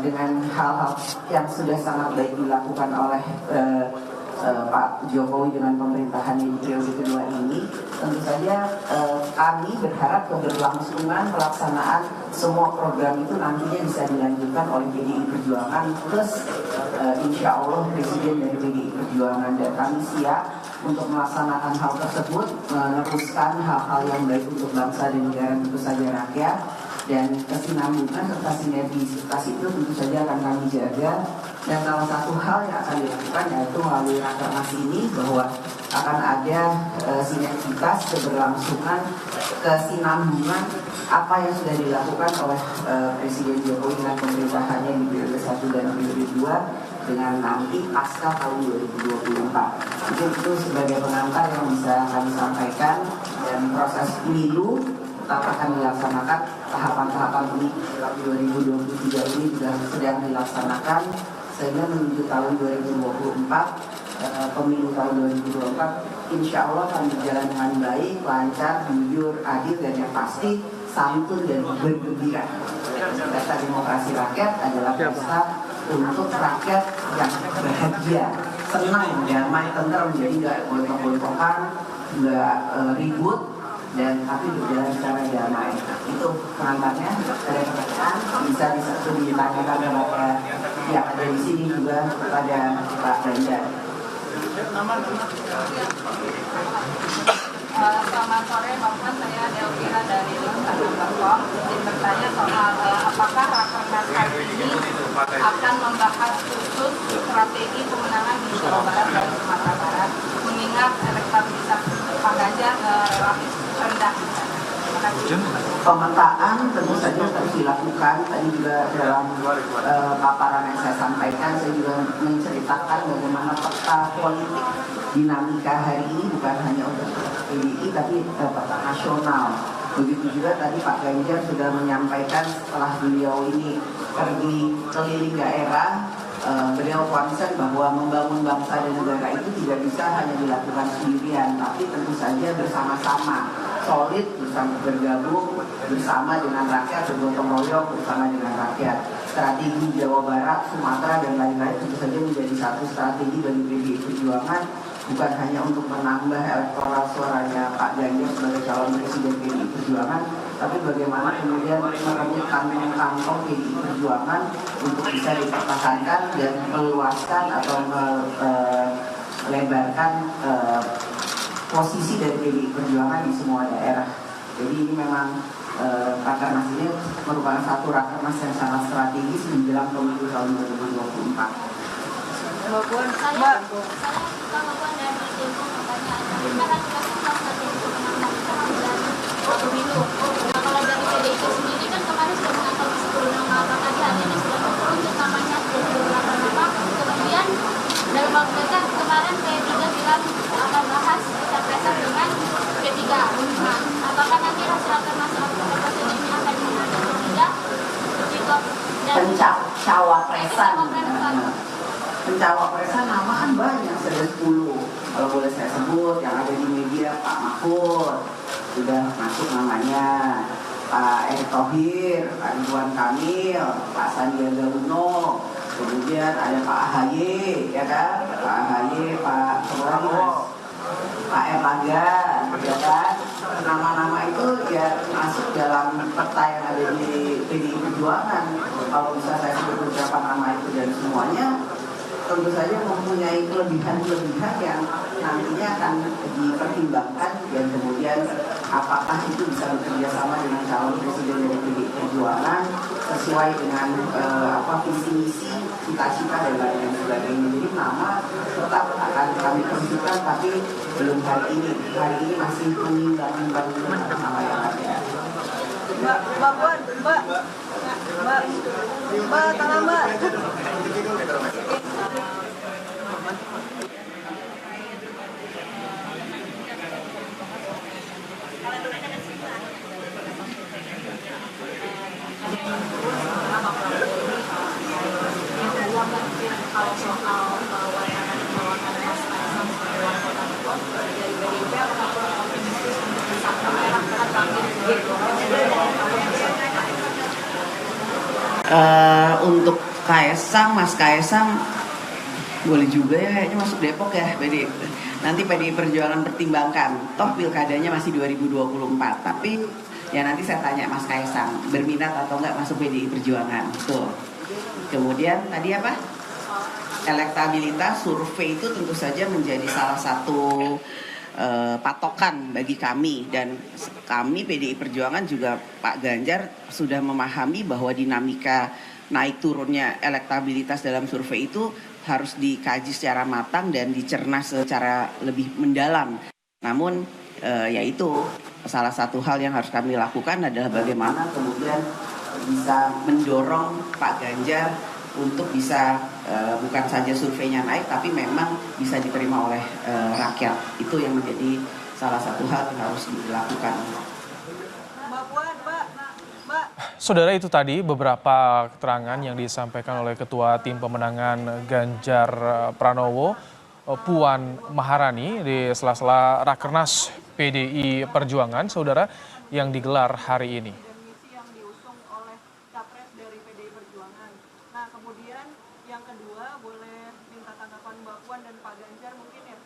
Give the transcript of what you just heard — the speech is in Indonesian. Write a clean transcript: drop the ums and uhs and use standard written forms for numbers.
dengan hal-hal yang sudah sangat baik dilakukan oleh Pak Jokowi dengan pemerintahan di periode kedua ini, tentu saja kami berharap keberlangsungan pelaksanaan semua program itu nantinya bisa dilanjutkan oleh PDI Perjuangan plus insya Allah Presiden dari PDI Perjuangan, dan kami siap untuk melaksanakan hal tersebut, meneruskan hal-hal yang baik untuk bangsa dan negara, tentu saja rakyat, dan kesinambungan serta sinergisitas itu tentu saja akan kami jaga. Dan salah satu hal yang akan dilakukan yaitu melalui rakernas ini bahwa akan ada sinergitas, keberlangsungan, kesinambungan apa yang sudah dilakukan oleh Presiden Jokowi dan pemerintahannya di periode 1 dan periode 2 dengan nanti pasca tahun 2024. Itu sebagai pengantar yang bisa kami sampaikan, dan proses pemilu tetap akan dilaksanakan, tahapan-tahapan pemilu 2023 ini juga sedang dilaksanakan, sehingga menuju tahun 2024, pemilu tahun 2024 insya Allah akan berjalan dengan baik, lancar, jujur, adil, dan yang pasti santun dan bergembira. Pesta demokrasi rakyat adalah pesta untuk rakyat yang bahagia, senang, damai, tentram, jadi nggak gontok-gontokan, nggak ribut, dan tapi berjalan secara damai. Itu pengantarnya. Ada pertanyaan bisa ditanyakan kepada yang ada di sini, juga kepada Pak Ganjar. Selamat sore Pak Puan, saya Delvira dari Lingkungan.com. Izin bertanya soal apakah rakernas kali ini akan membahas khusus strategi pemenangan di Jawa Barat dan Sumatera Barat, mengingat elektabilitas Pak Ganjar relatif rendah. Pemetaan tentu saja harus dilakukan. Tadi juga dalam paparan yang saya sampaikan, saya juga menceritakan bagaimana peta politik dinamika hari ini bukan hanya untuk PDI tapi peta nasional. Begitu juga tadi Pak Ganjar sudah menyampaikan setelah beliau ini pergi keliling daerah, beliau concern bahwa membangun bangsa dan negara itu tidak bisa hanya dilakukan sendirian, tapi tentu saja bersama-sama, solid, bersama, bergabung bersama dengan rakyat, bergotong royong bersama dengan rakyat. Strategi Jawa Barat, Sumatera, dan lain-lain tentu saja menjadi satu strategi bagi PDI Perjuangan, bukan hanya untuk menambah elektoral suaranya Pak Ganjar sebagai calon presiden PDI Perjuangan, tapi bagaimana kemudian merebut kantong PDI Perjuangan untuk bisa dipertahankan dan meluaskan atau melebarkan posisi dari PDI Perjuangan di semua daerah. Jadi ini memang rakernas ini merupakan satu rakernas yang sangat strategis menjelang pemilu tahun 2024. Mbak Puan, Saya dari Tempo pertanyaan. Gimana strategi pemenangan pemilu? Nah, kalau dari PDIP sendiri kan kemarin sudah mengangkat 10 nama, apakah di hari ini sudah mengerucut namanya 28 nama? Kemudian dalam waktu dekat kemarin P3 bilang akan bahas capresan dengan P3. Nah, apakah nanti hasil rakernas ini akan dimunculkan atau tidak? Pencawapresan. Pencawapresan nama kan banyak, ada 10. Kalau boleh saya sebut yang ada di media, Pak Mahfud sudah masuk namanya, Pak Erick Thohir, Pak Ridwan Kamil, Pak Sandiaga Uno, kemudian ada Pak AHY, ya kan? Pak AHY, Pak Erlangga, ya kan? Nama-nama itu ya masuk dalam peta yang ada di PDI Perjuangan. Kalau bisa saya sebut beberapa nama itu dan semuanya tentu saja mempunyai kelebihan-kelebihan yang nantinya akan dipertimbangkan, dan kemudian apakah itu bisa bekerja sama dengan calon presiden dari PDI Perjuangan sesuai dengan visi misi, cita-cita, dan lain sebagainya. Jadi nama tetap akan kami tentukan, tapi belum hari ini. Hari ini masih menimbang-nimbang nama yang ada. Mbak Puan, Mbak, tangan Mbak. Kalau soal wayangan penolakan Mas Kaisang sebagai wali kota Depok dari PDIP, apakah optimistis untuk bisa menerapkan tampil Untuk Mas Kaesang boleh juga ya kayaknya masuk Depok ya nanti PDI Perjuangan pertimbangkan, toh pilkadanya masih 2024, tapi ya nanti saya tanya Mas Kaesang berminat atau enggak masuk PDI Perjuangan tuh. Kemudian tadi apa, elektabilitas survei itu tentu saja menjadi salah satu patokan bagi kami, dan kami PDI Perjuangan juga Pak Ganjar sudah memahami bahwa dinamika naik turunnya elektabilitas dalam survei itu harus dikaji secara matang dan dicerna secara lebih mendalam. Namun yaitu salah satu hal yang harus kami lakukan adalah bagaimana kemudian bisa mendorong Pak Ganjar untuk bisa bukan saja surveinya naik tapi memang bisa diterima oleh rakyat. Itu yang menjadi salah satu hal yang harus dilakukan. Saudara, itu tadi beberapa keterangan yang disampaikan oleh Ketua Tim Pemenangan Ganjar Pranowo, Puan Maharani, di sela-sela Rakernas PDI Perjuangan, saudara, yang digelar hari ini. Yang diusung oleh capres dari PDI Perjuangan. Nah, kemudian yang kedua, boleh minta tanggapan Mbak Puan dan Pak Ganjar mungkin ya.